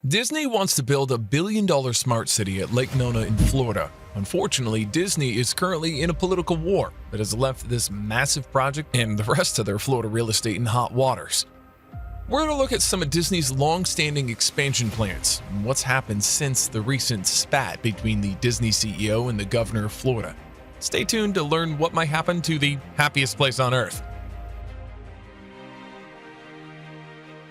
Disney wants to build a billion-dollar smart city at Lake Nona in Florida. Unfortunately, Disney is currently in a political war that has left this massive project and the rest of their Florida real estate in hot waters. We're going to look at some of Disney's long-standing expansion plans and what's happened since the recent spat between the Disney CEO and the governor of Florida. Stay tuned to learn what might happen to the happiest place on earth.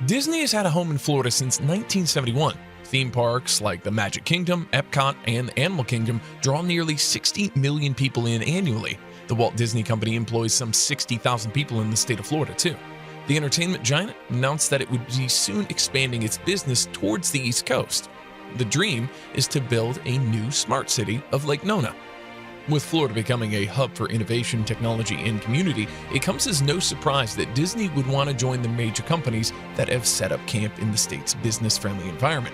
Disney has had a home in Florida since 1971. Theme parks like the Magic Kingdom, Epcot, and Animal Kingdom draw nearly 60 million people in annually. The Walt Disney Company employs some 60,000 people in the state of Florida, too. The entertainment giant announced that it would be soon expanding its business towards the East Coast. The dream is to build a new smart city of Lake Nona. With Florida becoming a hub for innovation, technology, and community, it comes as no surprise that Disney would want to join the major companies that have set up camp in the state's business-friendly environment.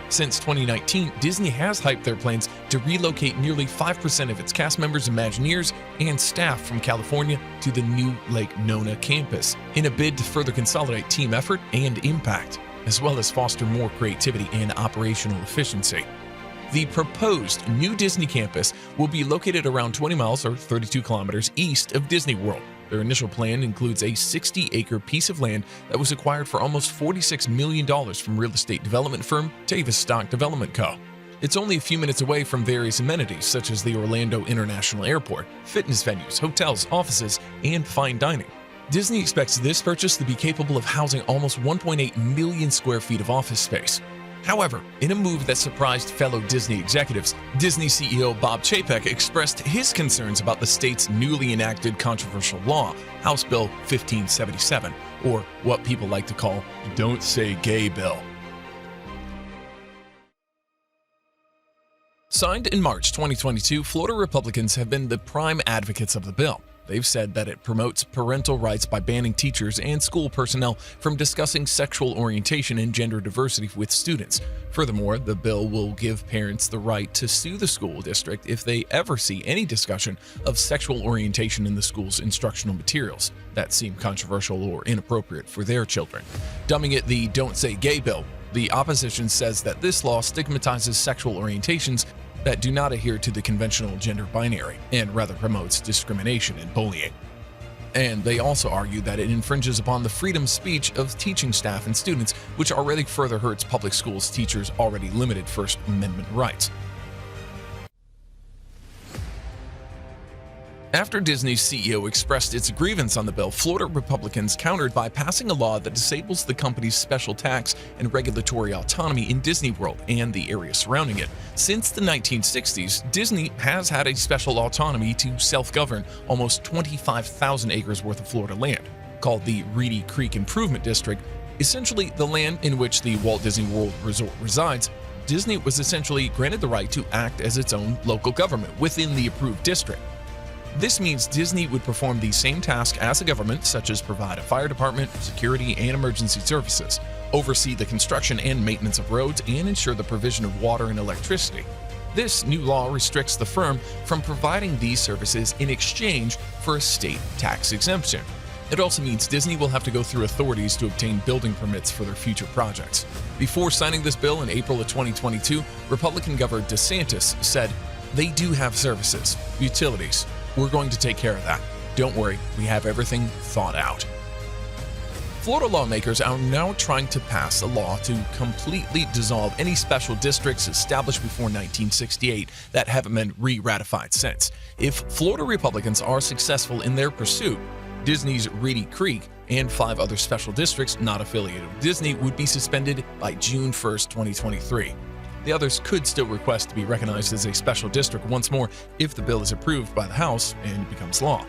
Since 2019, Disney has hyped their plans to relocate nearly 5% of its cast members, Imagineers, and staff from California to the new Lake Nona campus in a bid to further consolidate team effort and impact, as well as foster more creativity and operational efficiency. The proposed new Disney campus will be located around 20 miles or 32 kilometers east of Disney World. Their initial plan includes a 60-acre piece of land that was acquired for almost $46 million from real estate development firm Tavistock Development Co. It's only a few minutes away from various amenities such as the Orlando International Airport, fitness venues, hotels, offices, and fine dining. Disney expects this purchase to be capable of housing almost 1.8 million square feet of office space. However, in a move that surprised fellow Disney executives, Disney CEO Bob Chapek expressed his concerns about the state's newly enacted controversial law, House Bill 1577, or what people like to call the Don't Say Gay Bill. Signed in March 2022, Florida Republicans have been the prime advocates of the bill. They've said that it promotes parental rights by banning teachers and school personnel from discussing sexual orientation and gender diversity with students. Furthermore, the bill will give parents the right to sue the school district if they ever see any discussion of sexual orientation in the school's instructional materials that seem controversial or inappropriate for their children. Dubbing it the Don't Say Gay Bill, the opposition says that this law stigmatizes sexual orientations that do not adhere to the conventional gender binary and rather promotes discrimination and bullying. And they also argue that it infringes upon the freedom of speech of teaching staff and students, which already further hurts public schools' teachers' already limited First Amendment rights. After Disney's CEO expressed its grievance on the bill, Florida Republicans countered by passing a law that disables the company's special tax and regulatory autonomy in Disney World and the area surrounding it. Since the 1960s, Disney has had a special autonomy to self-govern almost 25,000 acres worth of Florida land, called the Reedy Creek Improvement District, essentially the land in which the Walt Disney World Resort resides. Disney was essentially granted the right to act as its own local government within the approved district. This means Disney would perform the same task as a government, such as provide a fire department, security, and emergency services, oversee the construction and maintenance of roads, and ensure the provision of water and electricity. This new law restricts the firm from providing these services in exchange for a state tax exemption. It also means Disney will have to go through authorities to obtain building permits for their future projects. Before signing this bill in April of 2022, Republican Governor DeSantis said, "They do have services, utilities. We're going to take care of that. Don't worry, we have everything thought out." Florida lawmakers are now trying to pass a law to completely dissolve any special districts established before 1968 that haven't been re-ratified since. If Florida Republicans are successful in their pursuit, Disney's Reedy Creek and 5 other special districts not affiliated with Disney would be suspended by June 1st, 2023. The others could still request to be recognized as a special district once more if the bill is approved by the House and becomes law.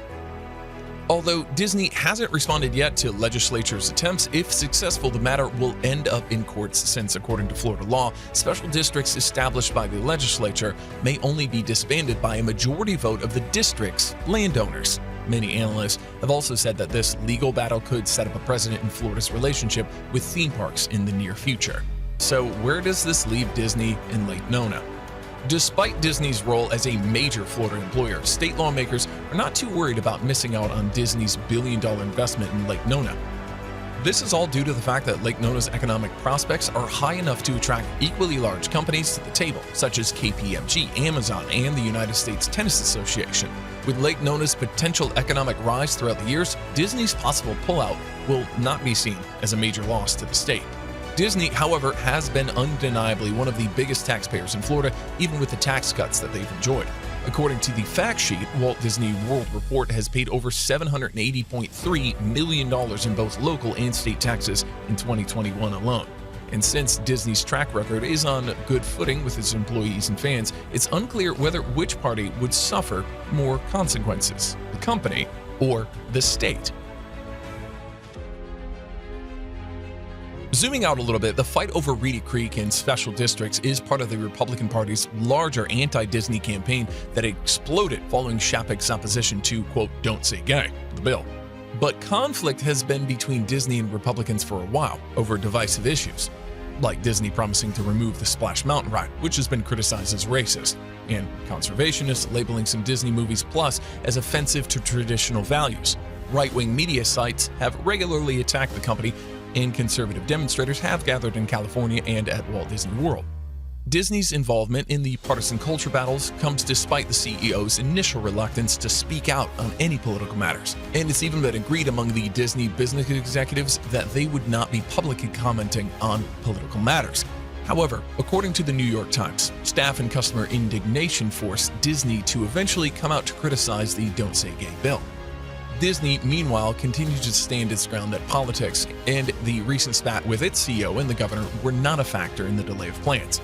Although Disney hasn't responded yet to legislature's attempts, if successful, the matter will end up in courts since, according to Florida law, special districts established by the legislature may only be disbanded by a majority vote of the district's landowners. Many analysts have also said that this legal battle could set up a precedent in Florida's relationship with theme parks in the near future. So where does this leave Disney and Lake Nona? Despite Disney's role as a major Florida employer, state lawmakers are not too worried about missing out on Disney's billion-dollar investment in Lake Nona. This is all due to the fact that Lake Nona's economic prospects are high enough to attract equally large companies to the table, such as KPMG, Amazon, and the United States Tennis Association. With Lake Nona's potential economic rise throughout the years, Disney's possible pullout will not be seen as a major loss to the state. Disney, however, has been undeniably one of the biggest taxpayers in Florida, even with the tax cuts that they've enjoyed. According to the fact sheet, Walt Disney World Report has paid over $780.3 million in both local and state taxes in 2021 alone. And since Disney's track record is on good footing with its employees and fans, it's unclear whether which party would suffer more consequences, the company or the state. Zooming out a little bit, the fight over Reedy Creek and special districts is part of the Republican Party's larger anti-Disney campaign that exploded following Chapek's opposition to, quote, "Don't Say Gay," the bill. But conflict has been between Disney and Republicans for a while over divisive issues, like Disney promising to remove the Splash Mountain ride, which has been criticized as racist, and conservationists labeling some Disney movies Plus as offensive to traditional values. Right-wing media sites have regularly attacked the company, and conservative demonstrators have gathered in California and at Walt Disney World. Disney's involvement in the partisan culture battles comes despite the CEO's initial reluctance to speak out on any political matters, and it's even been agreed among the Disney business executives that they would not be publicly commenting on political matters. However, according to the New York Times, staff and customer indignation forced Disney to eventually come out to criticize the Don't Say Gay bill. Disney, meanwhile, continued to stand its ground that politics and the recent spat with its CEO and the governor were not a factor in the delay of plans.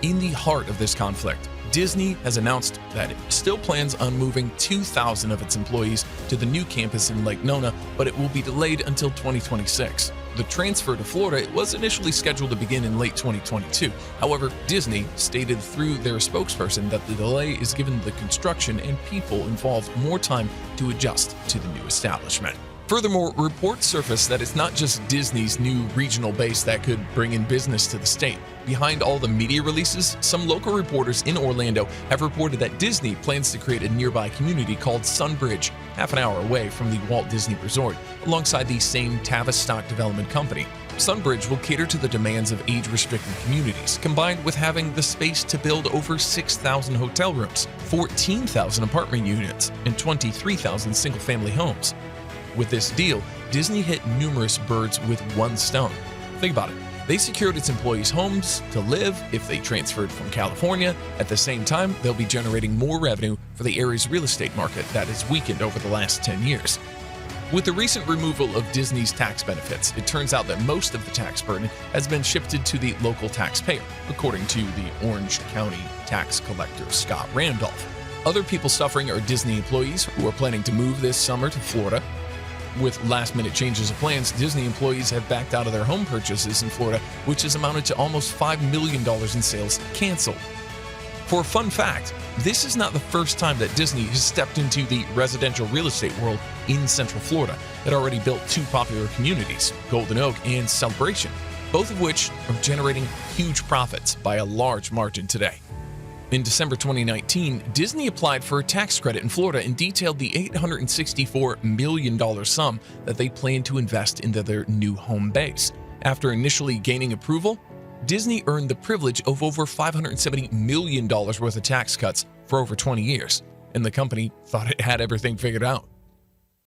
In the heart of this conflict, Disney has announced that it still plans on moving 2,000 of its employees to the new campus in Lake Nona, but it will be delayed until 2026. The transfer to Florida was initially scheduled to begin in late 2022. However, Disney stated through their spokesperson that the delay is given the construction and people involved more time to adjust to the new establishment. Furthermore, reports surfaced that it's not just Disney's new regional base that could bring in business to the state. Behind all the media releases, some local reporters in Orlando have reported that Disney plans to create a nearby community called Sunbridge, half an hour away from the Walt Disney Resort, alongside the same Tavistock development company. Sunbridge will cater to the demands of age-restricted communities, combined with having the space to build over 6,000 hotel rooms, 14,000 apartment units, and 23,000 single-family homes. With this deal, Disney hit numerous birds with one stone. Think about it. They secured its employees' homes to live if they transferred from California. At the same time, they'll be generating more revenue for the area's real estate market that has weakened over the last 10 years. With the recent removal of Disney's tax benefits, it turns out that most of the tax burden has been shifted to the local taxpayer, according to the Orange County tax collector Scott Randolph. Other people suffering are Disney employees who are planning to move this summer to Florida. With last-minute changes of plans, Disney employees have backed out of their home purchases in Florida, which has amounted to almost $5 million in sales canceled. For a fun fact, this is not the first time that Disney has stepped into the residential real estate world in Central Florida. It already built two popular communities, Golden Oak and Celebration, both of which are generating huge profits by a large margin today. In December 2019, Disney applied for a tax credit in Florida and detailed the $864 million sum that they plan to invest into their new home base. After initially gaining approval, Disney earned the privilege of over $570 million worth of tax cuts for over 20 years, and the company thought it had everything figured out.